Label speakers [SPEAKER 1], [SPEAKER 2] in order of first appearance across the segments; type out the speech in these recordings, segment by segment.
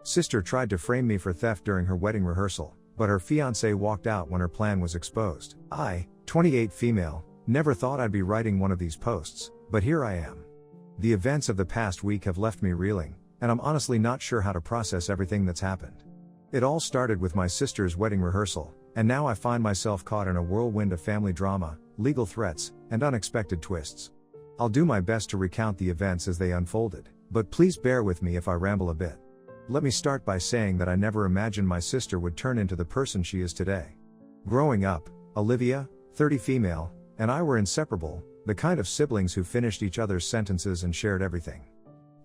[SPEAKER 1] Sister tried to frame me for theft during her wedding rehearsal, but her fiancé walked out when her plan was exposed. I, 28 female, never thought I'd be writing one of these posts, but here I am. The events of the past week have left me reeling, and I'm honestly not sure how to process everything that's happened. It all started with my sister's wedding rehearsal, and now I find myself caught in a whirlwind of family drama, legal threats, and unexpected twists. I'll do my best to recount the events as they unfolded, but please bear with me if I ramble a bit. Let me start by saying that I never imagined my sister would turn into the person she is today. Growing up, Olivia, 30 female, and I were inseparable, the kind of siblings who finished each other's sentences and shared everything.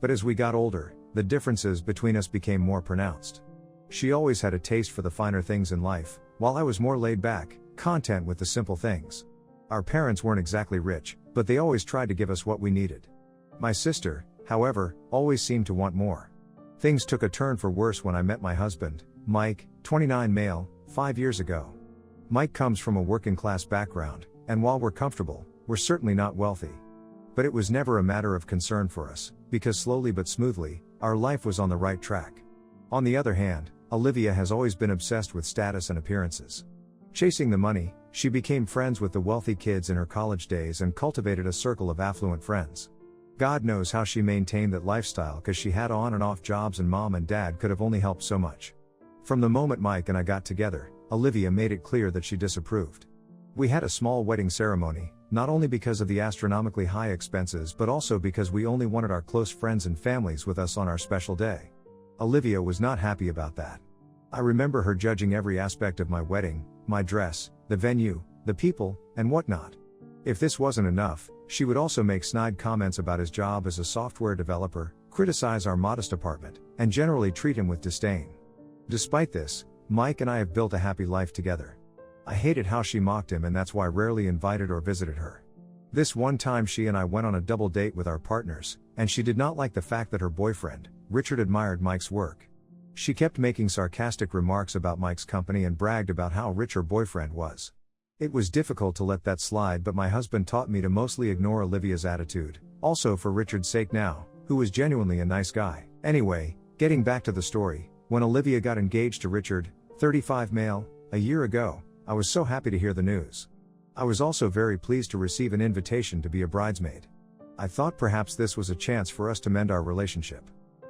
[SPEAKER 1] But as we got older, the differences between us became more pronounced. She always had a taste for the finer things in life, while I was more laid back, content with the simple things. Our parents weren't exactly rich, but they always tried to give us what we needed. My sister, however, always seemed to want more. Things took a turn for worse when I met my husband, Mike, 29 male, 5 years ago. Mike comes from a working class background, and while we're comfortable, we're certainly not wealthy. But it was never a matter of concern for us, because slowly but smoothly, our life was on the right track. On the other hand, Olivia has always been obsessed with status and appearances. Chasing the money, she became friends with the wealthy kids in her college days and cultivated a circle of affluent friends. God knows how she maintained that lifestyle, cause she had on and off jobs and mom and dad could have only helped so much. From the moment Mike and I got together, Olivia made it clear that she disapproved. We had a small wedding ceremony, not only because of the astronomically high expenses but also because we only wanted our close friends and families with us on our special day. Olivia was not happy about that. I remember her judging every aspect of my wedding, my dress, the venue, the people, and whatnot. If this wasn't enough, she would also make snide comments about his job as a software developer, criticize our modest apartment, and generally treat him with disdain. Despite this, Mike and I have built a happy life together. I hated how she mocked him, and that's why I rarely invited or visited her. This one time she and I went on a double date with our partners, and she did not like the fact that her boyfriend, Richard, admired Mike's work. She kept making sarcastic remarks about Mike's company and bragged about how rich her boyfriend was. It was difficult to let that slide, but my husband taught me to mostly ignore Olivia's attitude, also for Richard's sake now, who was genuinely a nice guy. Anyway, getting back to the story, when Olivia got engaged to Richard, 35 male, a year ago, I was so happy to hear the news. I was also very pleased to receive an invitation to be a bridesmaid. I thought perhaps this was a chance for us to mend our relationship.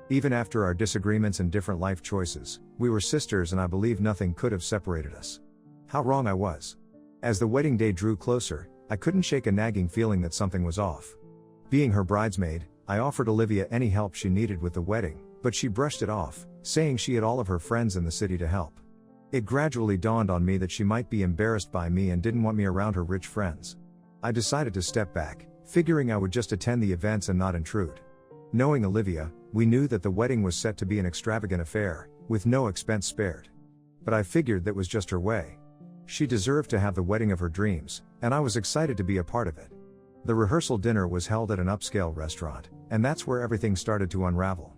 [SPEAKER 1] Even after our disagreements and different life choices, we were sisters, and I believe nothing could have separated us. How wrong I was. As the wedding day drew closer, I couldn't shake a nagging feeling that something was off. Being her bridesmaid, I offered Olivia any help she needed with the wedding, but she brushed it off, saying she had all of her friends in the city to help. It gradually dawned on me that she might be embarrassed by me and didn't want me around her rich friends. I decided to step back, figuring I would just attend the events and not intrude. Knowing Olivia, we knew that the wedding was set to be an extravagant affair, with no expense spared. But I figured that was just her way. She deserved to have the wedding of her dreams, and I was excited to be a part of it. The rehearsal dinner was held at an upscale restaurant, and that's where everything started to unravel.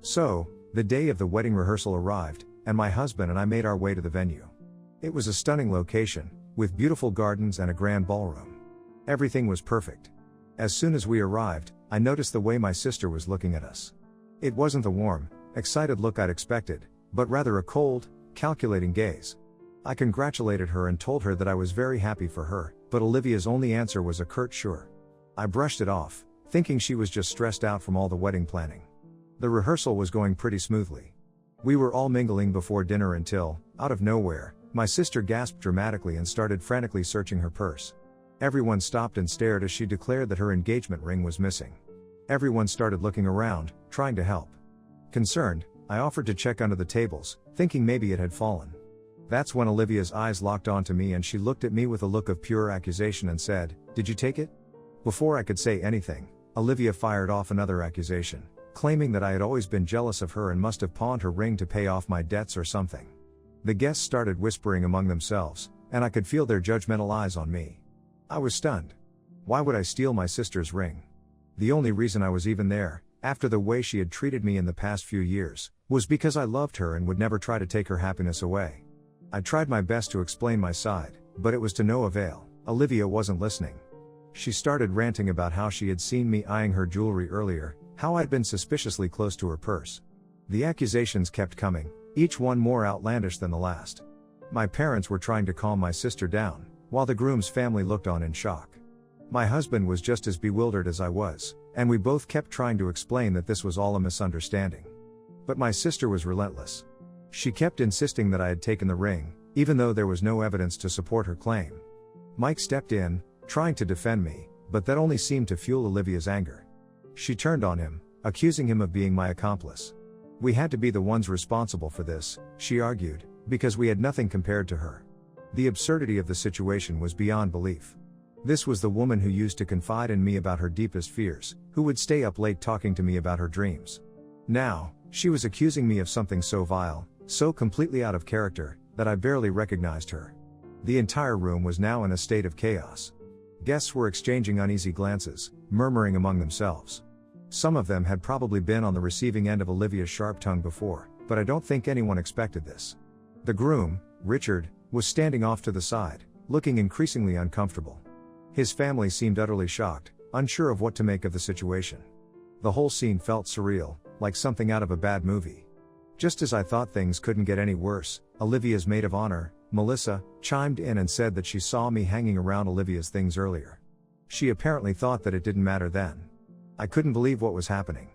[SPEAKER 1] So, the day of the wedding rehearsal arrived, and my husband and I made our way to the venue. It was a stunning location, with beautiful gardens and a grand ballroom. Everything was perfect. As soon as we arrived, I noticed the way my sister was looking at us. It wasn't the warm, excited look I'd expected, but rather a cold, calculating gaze. I congratulated her and told her that I was very happy for her, but Olivia's only answer was a curt sure. I brushed it off, thinking she was just stressed out from all the wedding planning. The rehearsal was going pretty smoothly. We were all mingling before dinner until, out of nowhere, my sister gasped dramatically and started frantically searching her purse. Everyone stopped and stared as she declared that her engagement ring was missing. Everyone started looking around, trying to help. Concerned, I offered to check under the tables, thinking maybe it had fallen. That's when Olivia's eyes locked onto me and she looked at me with a look of pure accusation and said, "Did you take it?" Before I could say anything, Olivia fired off another accusation, claiming that I had always been jealous of her and must have pawned her ring to pay off my debts or something. The guests started whispering among themselves, and I could feel their judgmental eyes on me. I was stunned. Why would I steal my sister's ring? The only reason I was even there, after the way she had treated me in the past few years, was because I loved her and would never try to take her happiness away. I tried my best to explain my side, but it was to no avail. Olivia wasn't listening. She started ranting about how she had seen me eyeing her jewelry earlier, how I'd been suspiciously close to her purse. The accusations kept coming, each one more outlandish than the last. My parents were trying to calm my sister down, while the groom's family looked on in shock. My husband was just as bewildered as I was, and we both kept trying to explain that this was all a misunderstanding. But my sister was relentless. She kept insisting that I had taken the ring, even though there was no evidence to support her claim. Mike stepped in, trying to defend me, but that only seemed to fuel Olivia's anger. She turned on him, accusing him of being my accomplice. We had to be the ones responsible for this, she argued, because we had nothing compared to her. The absurdity of the situation was beyond belief. This was the woman who used to confide in me about her deepest fears, who would stay up late talking to me about her dreams. Now, she was accusing me of something so vile, so completely out of character, that I barely recognized her. The entire room was now in a state of chaos. Guests were exchanging uneasy glances, murmuring among themselves. Some of them had probably been on the receiving end of Olivia's sharp tongue before, but I don't think anyone expected this. The groom, Richard, was standing off to the side, looking increasingly uncomfortable. His family seemed utterly shocked, unsure of what to make of the situation. The whole scene felt surreal, like something out of a bad movie. Just as I thought things couldn't get any worse, Olivia's maid of honor, Melissa, chimed in and said that she saw me hanging around Olivia's things earlier. She apparently thought that it didn't matter then. I couldn't believe what was happening.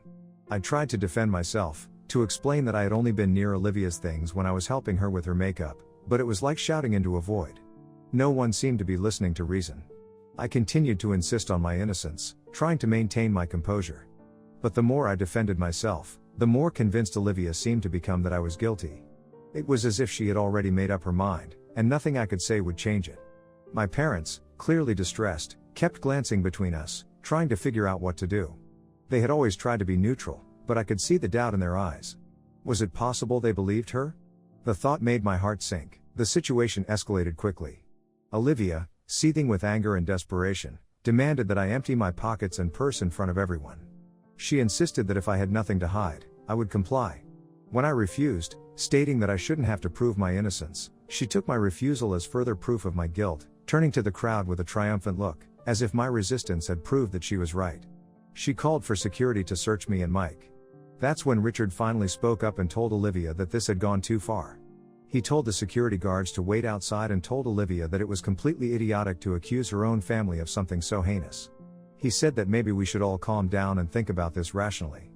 [SPEAKER 1] I tried to defend myself, to explain that I had only been near Olivia's things when I was helping her with her makeup, but it was like shouting into a void. No one seemed to be listening to reason. I continued to insist on my innocence, trying to maintain my composure. But the more I defended myself, the more convinced Olivia seemed to become that I was guilty. It was as if she had already made up her mind, and nothing I could say would change it. My parents, clearly distressed, kept glancing between us, trying to figure out what to do. They had always tried to be neutral, but I could see the doubt in their eyes. Was it possible they believed her? The thought made my heart sink. The situation escalated quickly. Olivia, seething with anger and desperation, demanded that I empty my pockets and purse in front of everyone. She insisted that if I had nothing to hide, I would comply. When I refused, stating that I shouldn't have to prove my innocence, she took my refusal as further proof of my guilt, turning to the crowd with a triumphant look, as if my resistance had proved that she was right. She called for security to search me and Mike. That's when Richard finally spoke up and told Olivia that this had gone too far. He told the security guards to wait outside and told Olivia that it was completely idiotic to accuse her own family of something so heinous. He said that maybe we should all calm down and think about this rationally.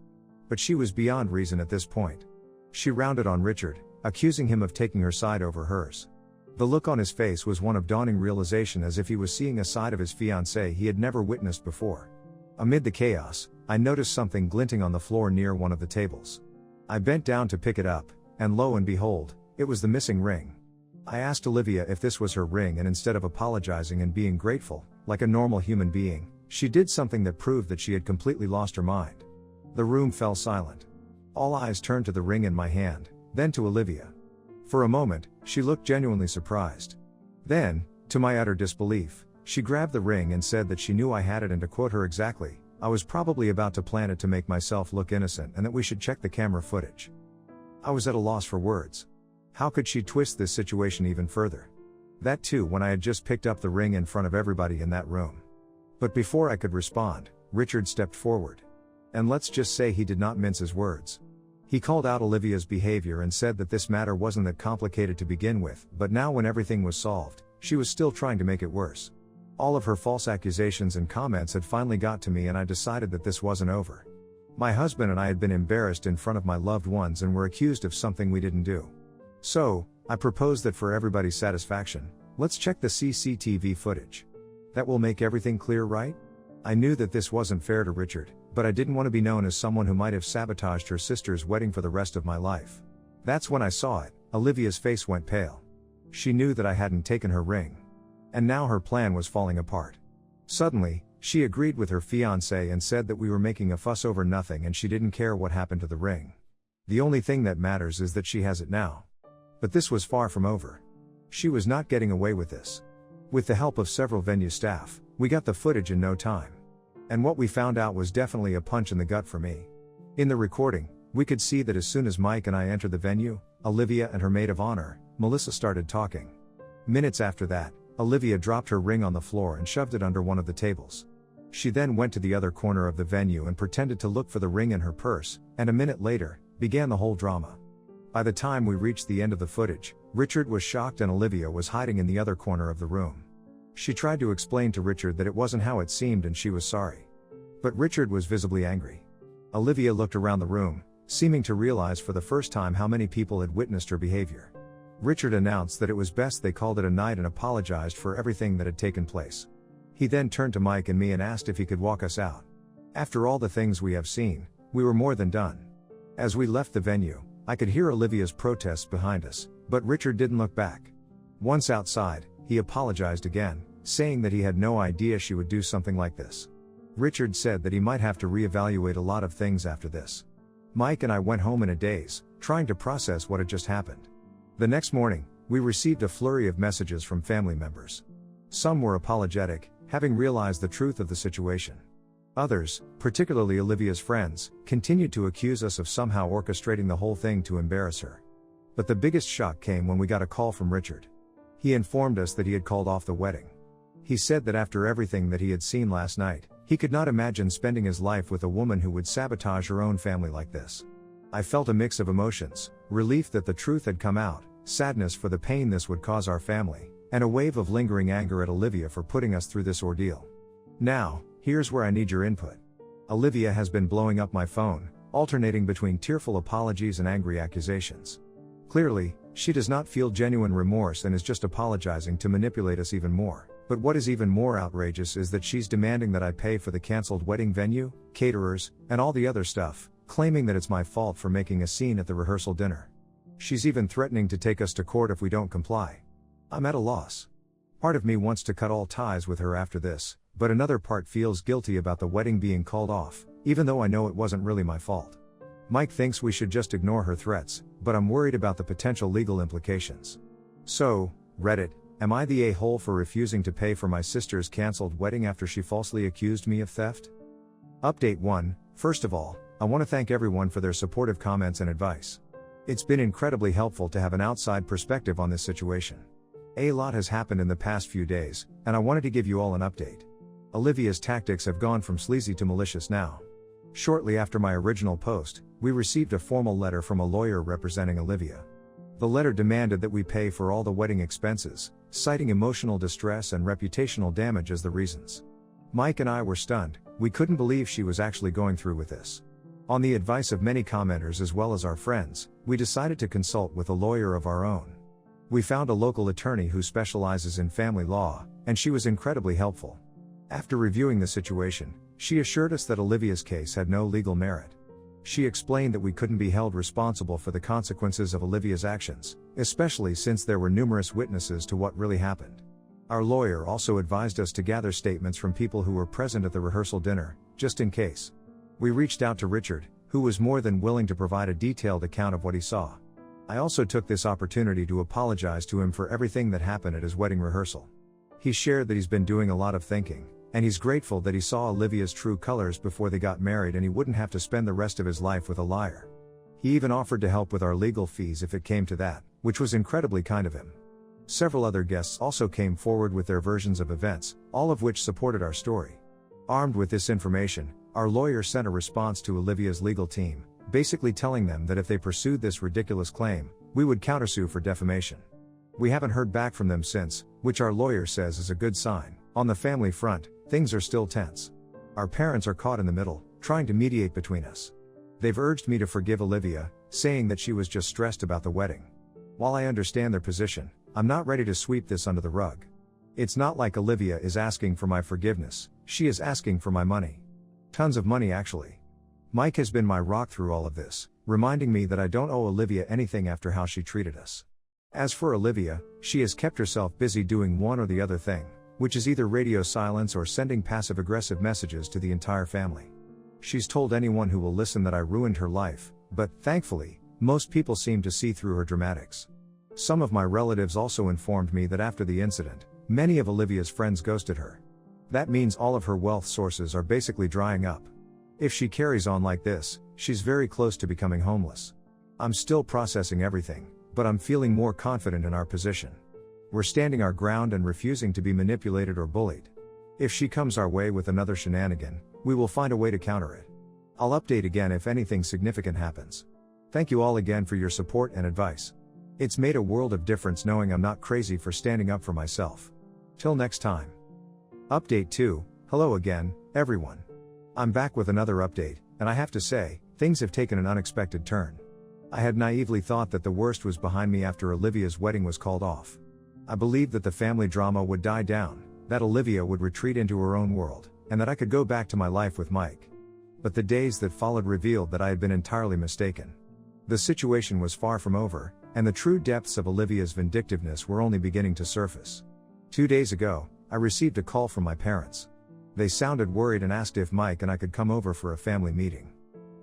[SPEAKER 1] But she was beyond reason at this point. She rounded on Richard, accusing him of taking her side over hers. The look on his face was one of dawning realization, as if he was seeing a side of his fiancée he had never witnessed before. Amid the chaos, I noticed something glinting on the floor near one of the tables. I bent down to pick it up, and lo and behold, it was the missing ring. I asked Olivia if this was her ring, and instead of apologizing and being grateful, like a normal human being, she did something that proved that she had completely lost her mind. The room fell silent. All eyes turned to the ring in my hand, then to Olivia. For a moment, she looked genuinely surprised. Then, to my utter disbelief, she grabbed the ring and said that she knew I had it, and to quote her exactly, I was probably about to plant it to make myself look innocent and that we should check the camera footage. I was at a loss for words. How could she twist this situation even further? That too when I had just picked up the ring in front of everybody in that room. But before I could respond, Richard stepped forward. And let's just say he did not mince his words. He called out Olivia's behavior and said that this matter wasn't that complicated to begin with, but now when everything was solved, she was still trying to make it worse. All of her false accusations and comments had finally got to me, and I decided that this wasn't over. My husband and I had been embarrassed in front of my loved ones and were accused of something we didn't do. So, I proposed that for everybody's satisfaction, let's check the CCTV footage. That will make everything clear, right? I knew that this wasn't fair to Richard, but I didn't want to be known as someone who might have sabotaged her sister's wedding for the rest of my life. That's when I saw it. Olivia's face went pale. She knew that I hadn't taken her ring. And now her plan was falling apart. Suddenly, she agreed with her fiancé and said that we were making a fuss over nothing and she didn't care what happened to the ring. The only thing that matters is that she has it now. But this was far from over. She was not getting away with this. With the help of several venue staff, we got the footage in no time. And what we found out was definitely a punch in the gut for me. In the recording, we could see that as soon as Mike and I entered the venue, Olivia and her maid of honor, Melissa, started talking. Minutes after that, Olivia dropped her ring on the floor and shoved it under one of the tables. She then went to the other corner of the venue and pretended to look for the ring in her purse, and a minute later, began the whole drama. By the time we reached the end of the footage, Richard was shocked and Olivia was hiding in the other corner of the room. She tried to explain to Richard that it wasn't how it seemed and she was sorry. But Richard was visibly angry. Olivia looked around the room, seeming to realize for the first time how many people had witnessed her behavior. Richard announced that it was best they called it a night and apologized for everything that had taken place. He then turned to Mike and me and asked if he could walk us out. After all the things we have seen, we were more than done. As we left the venue, I could hear Olivia's protests behind us, but Richard didn't look back. Once outside, he apologized again, saying that he had no idea she would do something like this. Richard said that he might have to reevaluate a lot of things after this. Mike and I went home in a daze, trying to process what had just happened. The next morning, we received a flurry of messages from family members. Some were apologetic, having realized the truth of the situation. Others, particularly Olivia's friends, continued to accuse us of somehow orchestrating the whole thing to embarrass her. But the biggest shock came when we got a call from Richard. He informed us that he had called off the wedding. He said that after everything that he had seen last night, he could not imagine spending his life with a woman who would sabotage her own family like this. I felt a mix of emotions, relief that the truth had come out, sadness for the pain this would cause our family, and a wave of lingering anger at Olivia for putting us through this ordeal. Now, here's where I need your input. Olivia has been blowing up my phone, alternating between tearful apologies and angry accusations. Clearly, she does not feel genuine remorse and is just apologizing to manipulate us even more. But what is even more outrageous is that she's demanding that I pay for the cancelled wedding venue, caterers, and all the other stuff, claiming that it's my fault for making a scene at the rehearsal dinner. She's even threatening to take us to court if we don't comply. I'm at a loss. Part of me wants to cut all ties with her after this, but another part feels guilty about the wedding being called off, even though I know it wasn't really my fault. Mike thinks we should just ignore her threats, but I'm worried about the potential legal implications. So, Reddit, am I the a-hole for refusing to pay for my sister's cancelled wedding after she falsely accused me of theft? Update 1. First of all, I want to thank everyone for their supportive comments and advice. It's been incredibly helpful to have an outside perspective on this situation. A lot has happened in the past few days, and I wanted to give you all an update. Olivia's tactics have gone from sleazy to malicious now. Shortly after my original post, we received a formal letter from a lawyer representing Olivia. The letter demanded that we pay for all the wedding expenses, citing emotional distress and reputational damage as the reasons. Mike and I were stunned. We couldn't believe she was actually going through with this. On the advice of many commenters as well as our friends, we decided to consult with a lawyer of our own. We found a local attorney who specializes in family law, and she was incredibly helpful. After reviewing the situation, she assured us that Olivia's case had no legal merit. She explained that we couldn't be held responsible for the consequences of Olivia's actions, especially since there were numerous witnesses to what really happened. Our lawyer also advised us to gather statements from people who were present at the rehearsal dinner, just in case. We reached out to Richard, who was more than willing to provide a detailed account of what he saw. I also took this opportunity to apologize to him for everything that happened at his wedding rehearsal. He shared that he's been doing a lot of thinking, and he's grateful that he saw Olivia's true colors before they got married and he wouldn't have to spend the rest of his life with a liar. He even offered to help with our legal fees if it came to that, which was incredibly kind of him. Several other guests also came forward with their versions of events, all of which supported our story. Armed with this information, our lawyer sent a response to Olivia's legal team, basically telling them that if they pursued this ridiculous claim, we would countersue for defamation. We haven't heard back from them since, which our lawyer says is a good sign. On the family front, things are still tense. Our parents are caught in the middle, trying to mediate between us. They've urged me to forgive Olivia, saying that she was just stressed about the wedding. While I understand their position, I'm not ready to sweep this under the rug. It's not like Olivia is asking for my forgiveness, she is asking for my money. Tons of money actually. Mike has been my rock through all of this, reminding me that I don't owe Olivia anything after how she treated us. As for Olivia, she has kept herself busy doing one or the other thing, which is either radio silence or sending passive-aggressive messages to the entire family. She's told anyone who will listen that I ruined her life, but, thankfully, most people seem to see through her dramatics. Some of my relatives also informed me that after the incident, many of Olivia's friends ghosted her. That means all of her wealth sources are basically drying up. If she carries on like this, she's very close to becoming homeless. I'm still processing everything, but I'm feeling more confident in our position. We're standing our ground and refusing to be manipulated or bullied. If she comes our way with another shenanigan, we will find a way to counter it. I'll update again if anything significant happens. Thank you all again for your support and advice. It's made a world of difference knowing I'm not crazy for standing up for myself. Till next time. Update 2, hello again, everyone. I'm back with another update, and I have to say, things have taken an unexpected turn. I had naively thought that the worst was behind me after Olivia's wedding was called off. I believed that the family drama would die down, that Olivia would retreat into her own world, and that I could go back to my life with Mike. But the days that followed revealed that I had been entirely mistaken. The situation was far from over, and the true depths of Olivia's vindictiveness were only beginning to surface. 2 days ago, I received a call from my parents. They sounded worried and asked if Mike and I could come over for a family meeting.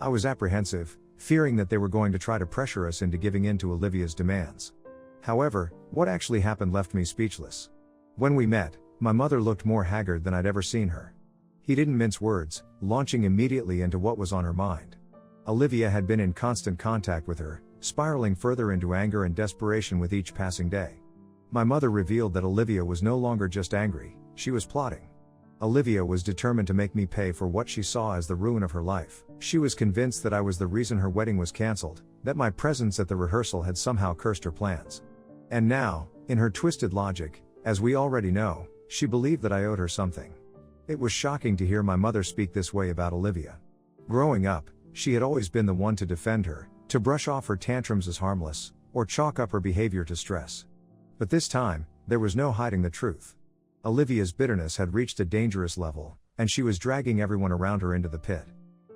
[SPEAKER 1] I was apprehensive, fearing that they were going to try to pressure us into giving in to Olivia's demands. However, what actually happened left me speechless. When we met, my mother looked more haggard than I'd ever seen her. He didn't mince words, launching immediately into what was on her mind. Olivia had been in constant contact with her, spiraling further into anger and desperation with each passing day. My mother revealed that Olivia was no longer just angry, she was plotting. Olivia was determined to make me pay for what she saw as the ruin of her life. She was convinced that I was the reason her wedding was cancelled, that my presence at the rehearsal had somehow cursed her plans. And now, in her twisted logic, as we already know, she believed that I owed her something. It was shocking to hear my mother speak this way about Olivia. Growing up, she had always been the one to defend her, to brush off her tantrums as harmless, or chalk up her behavior to stress. But this time, there was no hiding the truth. Olivia's bitterness had reached a dangerous level, and she was dragging everyone around her into the pit.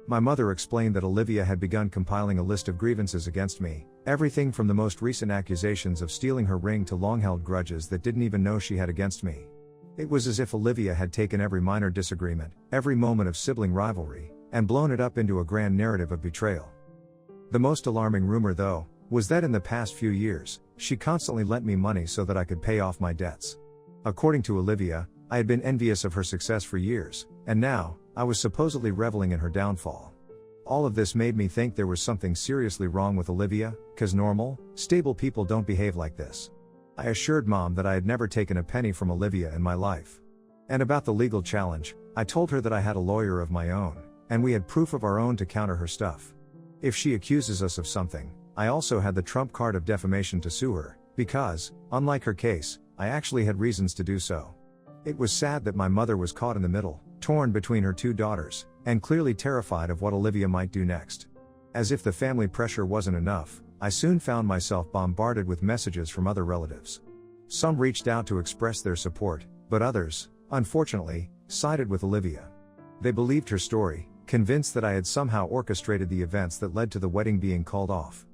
[SPEAKER 1] My mother explained that Olivia had begun compiling a list of grievances against me, everything from the most recent accusations of stealing her ring to long-held grudges that didn't even know she had against me. It was as if Olivia had taken every minor disagreement, every moment of sibling rivalry, and blown it up into a grand narrative of betrayal. The most alarming rumor, though, was that in the past few years, she constantly lent me money so that I could pay off my debts. According to Olivia, I had been envious of her success for years, and now, I was supposedly reveling in her downfall. All of this made me think there was something seriously wrong with Olivia, 'cause normal, stable people don't behave like this. I assured Mom that I had never taken a penny from Olivia in my life. And about the legal challenge, I told her that I had a lawyer of my own, and we had proof of our own to counter her stuff. If she accuses us of something, I also had the trump card of defamation to sue her, because, unlike her case, I actually had reasons to do so. It was sad that my mother was caught in the middle, torn between her 2 daughters, and clearly terrified of what Olivia might do next. As if the family pressure wasn't enough, I soon found myself bombarded with messages from other relatives. Some reached out to express their support, but others, unfortunately, sided with Olivia. They believed her story, convinced that I had somehow orchestrated the events that led to the wedding being called off.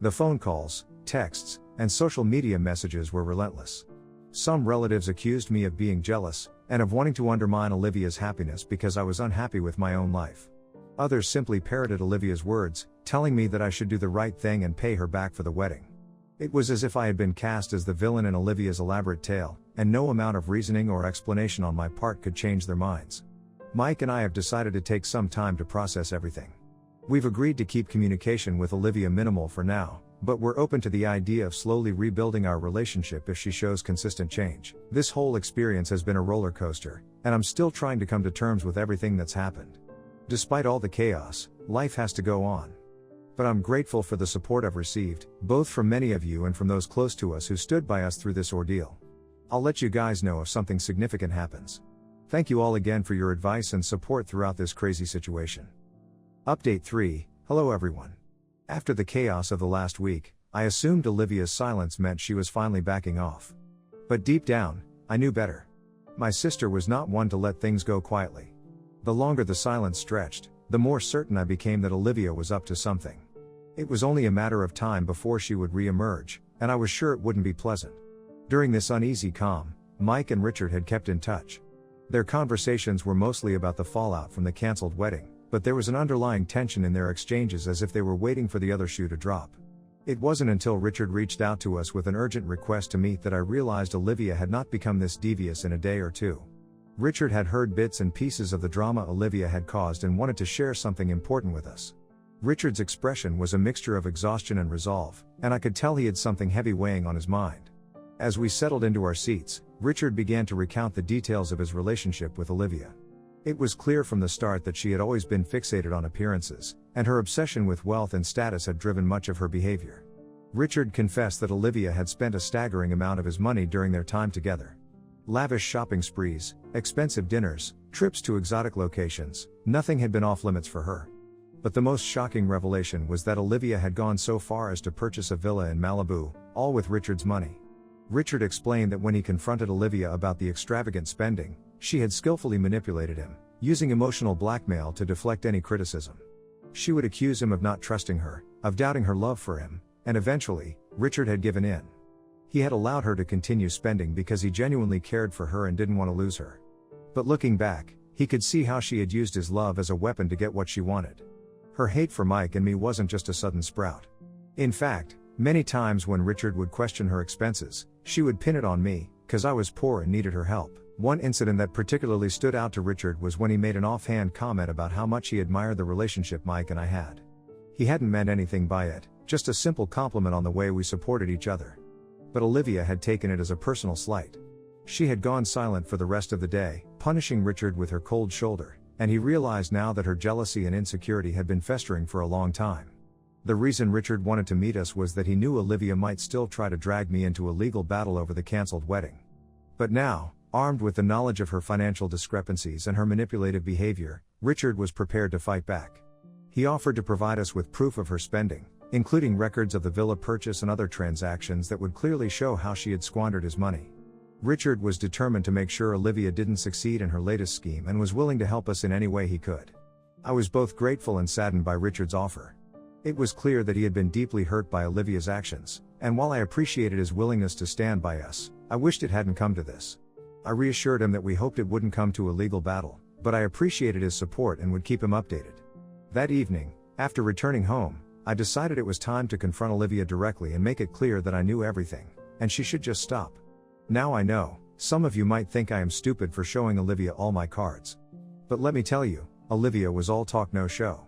[SPEAKER 1] The phone calls, texts, and social media messages were relentless. Some relatives accused me of being jealous, and of wanting to undermine Olivia's happiness because I was unhappy with my own life. Others simply parroted Olivia's words, telling me that I should do the right thing and pay her back for the wedding. It was as if I had been cast as the villain in Olivia's elaborate tale, and no amount of reasoning or explanation on my part could change their minds. Mike and I have decided to take some time to process everything. We've agreed to keep communication with Olivia minimal for now, but we're open to the idea of slowly rebuilding our relationship if she shows consistent change. This whole experience has been a roller coaster, and I'm still trying to come to terms with everything that's happened. Despite all the chaos, life has to go on. But I'm grateful for the support I've received, both from many of you and from those close to us who stood by us through this ordeal. I'll let you guys know if something significant happens. Thank you all again for your advice and support throughout this crazy situation. Update 3, hello everyone. After the chaos of the last week, I assumed Olivia's silence meant she was finally backing off. But deep down, I knew better. My sister was not one to let things go quietly. The longer the silence stretched, the more certain I became that Olivia was up to something. It was only a matter of time before she would re-emerge, and I was sure it wouldn't be pleasant. During this uneasy calm, Mike and Richard had kept in touch. Their conversations were mostly about the fallout from the cancelled wedding, but there was an underlying tension in their exchanges as if they were waiting for the other shoe to drop. It wasn't until Richard reached out to us with an urgent request to meet that I realized Olivia had not become this devious in a day or two. Richard had heard bits and pieces of the drama Olivia had caused and wanted to share something important with us. Richard's expression was a mixture of exhaustion and resolve, and I could tell he had something heavy weighing on his mind. As we settled into our seats, Richard began to recount the details of his relationship with Olivia. It was clear from the start that she had always been fixated on appearances, and her obsession with wealth and status had driven much of her behavior. Richard confessed that Olivia had spent a staggering amount of his money during their time together. Lavish shopping sprees, expensive dinners, trips to exotic locations, nothing had been off limits for her. But the most shocking revelation was that Olivia had gone so far as to purchase a villa in Malibu, all with Richard's money. Richard explained that when he confronted Olivia about the extravagant spending, she had skillfully manipulated him, using emotional blackmail to deflect any criticism. She would accuse him of not trusting her, of doubting her love for him, and eventually, Richard had given in. He had allowed her to continue spending because he genuinely cared for her and didn't want to lose her. But looking back, he could see how she had used his love as a weapon to get what she wanted. Her hate for Mike and me wasn't just a sudden sprout. In fact, many times when Richard would question her expenses, she would pin it on me, 'cause I was poor and needed her help. One incident that particularly stood out to Richard was when he made an offhand comment about how much he admired the relationship Mike and I had. He hadn't meant anything by it, just a simple compliment on the way we supported each other. But Olivia had taken it as a personal slight. She had gone silent for the rest of the day, punishing Richard with her cold shoulder, and he realized now that her jealousy and insecurity had been festering for a long time. The reason Richard wanted to meet us was that he knew Olivia might still try to drag me into a legal battle over the cancelled wedding. But now, armed with the knowledge of her financial discrepancies and her manipulative behavior, Richard was prepared to fight back. He offered to provide us with proof of her spending, including records of the villa purchase and other transactions that would clearly show how she had squandered his money. Richard was determined to make sure Olivia didn't succeed in her latest scheme and was willing to help us in any way he could. I was both grateful and saddened by Richard's offer. It was clear that he had been deeply hurt by Olivia's actions, and while I appreciated his willingness to stand by us, I wished it hadn't come to this. I reassured him that we hoped it wouldn't come to a legal battle, but I appreciated his support and would keep him updated. That evening, after returning home, I decided it was time to confront Olivia directly and make it clear that I knew everything, and she should just stop. Now I know, some of you might think I am stupid for showing Olivia all my cards. But let me tell you, Olivia was all talk no show.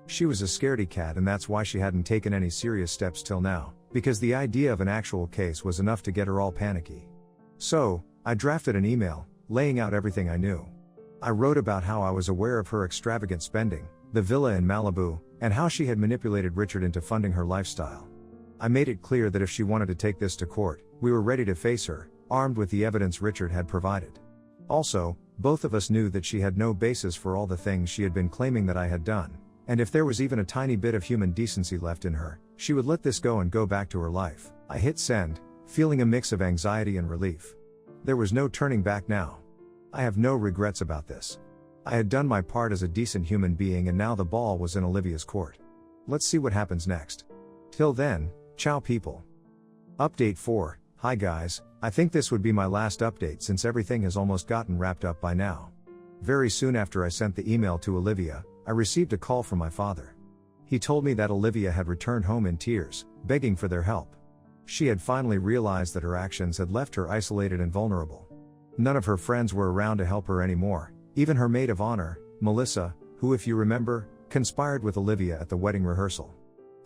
[SPEAKER 1] She was a scaredy cat, and that's why she hadn't taken any serious steps till now, because the idea of an actual case was enough to get her all panicky. So, I drafted an email, laying out everything I knew. I wrote about how I was aware of her extravagant spending, the villa in Malibu, and how she had manipulated Richard into funding her lifestyle. I made it clear that if she wanted to take this to court, we were ready to face her, armed with the evidence Richard had provided. Also, both of us knew that she had no basis for all the things she had been claiming that I had done, and if there was even a tiny bit of human decency left in her, she would let this go and go back to her life. I hit send, feeling a mix of anxiety and relief. There was no turning back now. I have no regrets about this. I had done my part as a decent human being, and now the ball was in Olivia's court. Let's see what happens next. Till then, ciao people. Update 4. Hi guys, I think this would be my last update since everything has almost gotten wrapped up by now. Very soon after I sent the email to Olivia, I received a call from my father. He told me that Olivia had returned home in tears, begging for their help. She had finally realized that her actions had left her isolated and vulnerable. None of her friends were around to help her anymore, even her maid of honor, Melissa, who, if you remember, conspired with Olivia at the wedding rehearsal.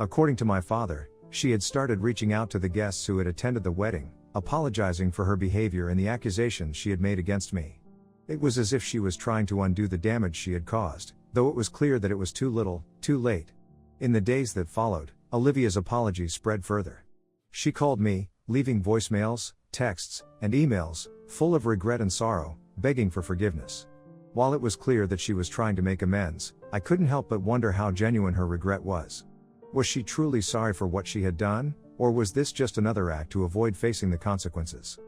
[SPEAKER 1] According to my father, she had started reaching out to the guests who had attended the wedding, apologizing for her behavior and the accusations she had made against me. It was as if she was trying to undo the damage she had caused, though it was clear that it was too little, too late. In the days that followed, Olivia's apologies spread further. She called me, leaving voicemails, texts, and emails, full of regret and sorrow, begging for forgiveness. While it was clear that she was trying to make amends, I couldn't help but wonder how genuine her regret was. Was she truly sorry for what she had done, or was this just another act to avoid facing the consequences?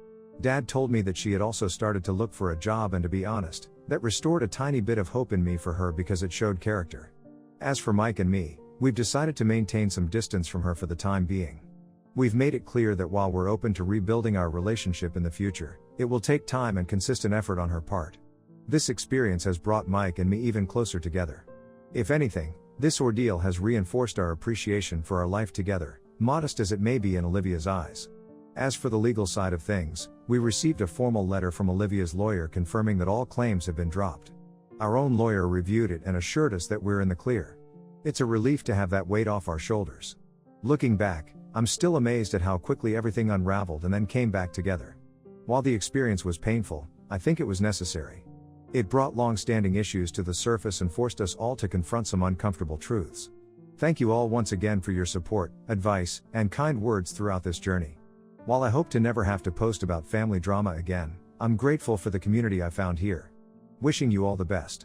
[SPEAKER 1] Dad told me that she had also started to look for a job, and to be honest, that restored a tiny bit of hope in me for her because it showed character. As for Mike and me, we've decided to maintain some distance from her for the time being. We've made it clear that while we're open to rebuilding our relationship in the future, it will take time and consistent effort on her part. This experience has brought Mike and me even closer together. If anything, this ordeal has reinforced our appreciation for our life together, modest as it may be in Olivia's eyes. As for the legal side of things, we received a formal letter from Olivia's lawyer confirming that all claims have been dropped. Our own lawyer reviewed it and assured us that we're in the clear. It's a relief to have that weight off our shoulders. Looking back, I'm still amazed at how quickly everything unraveled and then came back together. While the experience was painful, I think it was necessary. It brought long-standing issues to the surface and forced us all to confront some uncomfortable truths. Thank you all once again for your support, advice, and kind words throughout this journey. While I hope to never have to post about family drama again, I'm grateful for the community I found here. Wishing you all the best.